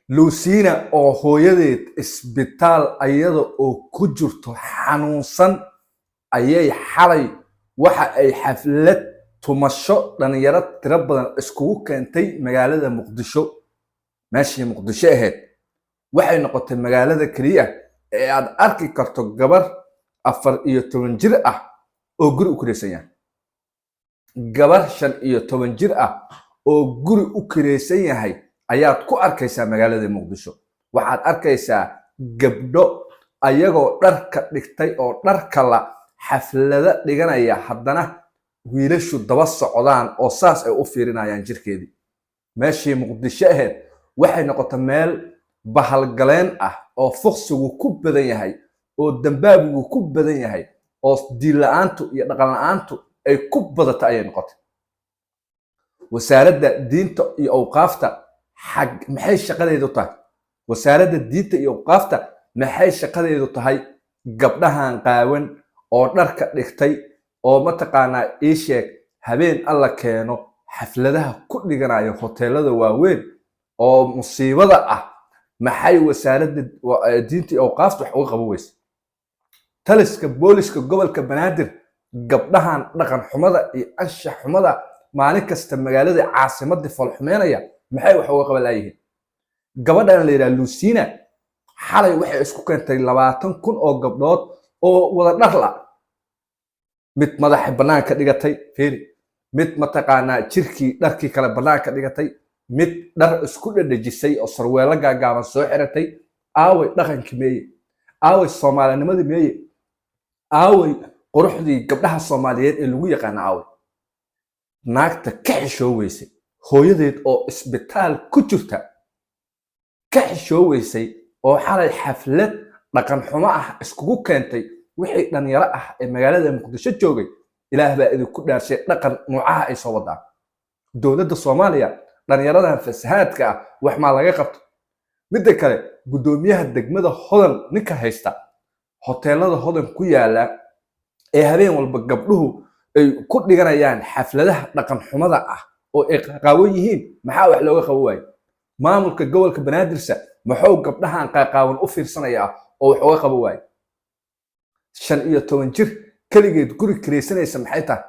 Luciina oo hooyadeed isbitaal ayada oo ku jirto xanuunsan ayay xalay waxa ay xaflad tumasho dhalinyaro tiro badan iskugu keentay magaalada Muqdisho. meeshii Muqdisho ahayd waxay noqotay magaalada kaliya ee aad arki karto gabar 14 jir ah oo guri u kireysan yahay. gabar 15 jir ah oo guri u kireysan yahay ayaad ku arkaysaa magaalada Muqdisho. waxaad arkaysaa gabdho ayagoo dharka dhigtay oo dharka la xaflada dhiganaya haddana wiilashu daba socdaan oo saas ay u fiirinayaan jirkeedii. meeshii Muqdisho ahayd waxay noqotay meel bahalgaleen ah oo fuqsigu ku badan yahay oo dambaabigu ku badan yahay oo diin la'aantu iyo dhaqan la'aantu ay ku badato ayay noqotay. wasaaradda diinta iyo awqaafta maxay shaqadeedu tahay? wasaaradda diinta iyo awqaafta maxay shaqadeedu tahay? gabdhahan qaawan oo dharka dhigtay oo mataqaanaa ii sheeg habeen alla keeno xafladaha ku dhiganayo hoteelada waaweyn oo musiibada ah maxay wasaaradda diinta iyo awqaafta wax uga qaban weyse? taliska booliska gobolka Banaadir gabdhahan dhaqan xumada iyo anshax xumada maalin kasta magaalada caasimadda falxumeynaya maxay wax uga qaban laayeen? gabadhan la yiraahdo Luciina xalay waxay isku keentay 20,000 oo gabdhood oo wada dhar la mid madaxa banaanka dhigatay fiiri, mid mataqaanaa jirkii dharkii kale banaanka dhigatay, mid dhar isku dhadhajisay oo sarweelo gaagaaban soo xiratay. aaway dhaqankii meeye? aaway Soomaalinimadii meeye? aaway quruxdii gabdhaha Soomaaliyeed ee lagu yaqaan aaway? naagta ka xishoo weysay hooyadeed oo isbitaal ku jirta ka xishoo weysay oo xalay xaflad dhaqan xumo ah iskugu keentay wixii dhalinyaro ah ee magaalada Muqdisho joogay. ilaah baa idinku dhaarshay dhaqan noocaha ay soo wadaan. dowladda Soomaaliya dhalinyaradan fasahaadka ah wax ma laga qabto? midda kale gudoomiyaha degmada Hodan ninka haysta hoteelada Hodan ku yaala ee habeen walba gabdhuhu ay ku dhiganayaan xafladaha dhaqan xumada ah oo ay qaawan yihiin maxaa wax looga qaban waayay? maamulka gobolka Banaadir maxuu gabdhahan qaawan u fiirsanaya oo wax uga qaban waayay? 15 jir kaligeed guri kireysanaysa maxay tahay?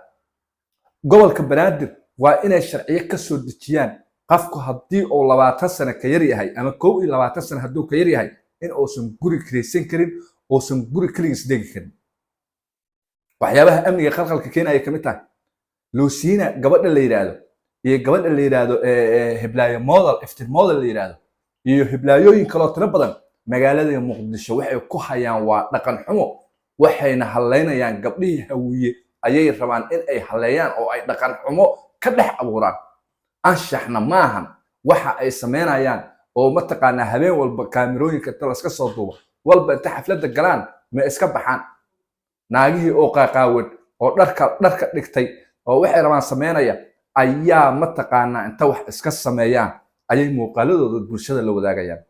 gobolka Banaadir waa inay sharciyo ka soo dejiyaan qofku haddii uu 20 sano ka yar yahay ama 21 sano hadduu ka yar yahay in uusan guri kireysan karin uusan guri kaligiis degi karin. waxyaabaha amniga qalqalka keenaya kamid tahay Luciina gabadha la yiraahdo iyo gabadha la yiraahdo Hiblaayo model iftiin model la yiraahdo iyo hiblaayoyin kale oo tiro badan magaalada Muqdisho waxay ku hayaan waa dhaqan xumo. waxayna haleynayaan gabdhihii hawiye ayay rabaan in ay haleeyaan oo ay dhaqan xumo ka dhex abuuraan. anshaxna maahan waxa ay sameynayaan oo mataqaanaa habeen walba kaamirooyinka talaska soo duuba walba inta xafladda galaan ma iska baxaan. naagihii oo qaqaawan oo dharka dhigtay oo waxay rabaan sameynaya ayaa mataqaanaa inta wax iska sameeyaan ayay muuqaaladooda bulshada la wadaagayaan.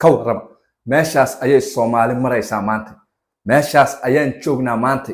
ka warrama meeshaas ayay Soomaali maraysaa maanta. meeshaas ayaan joognaa maanta.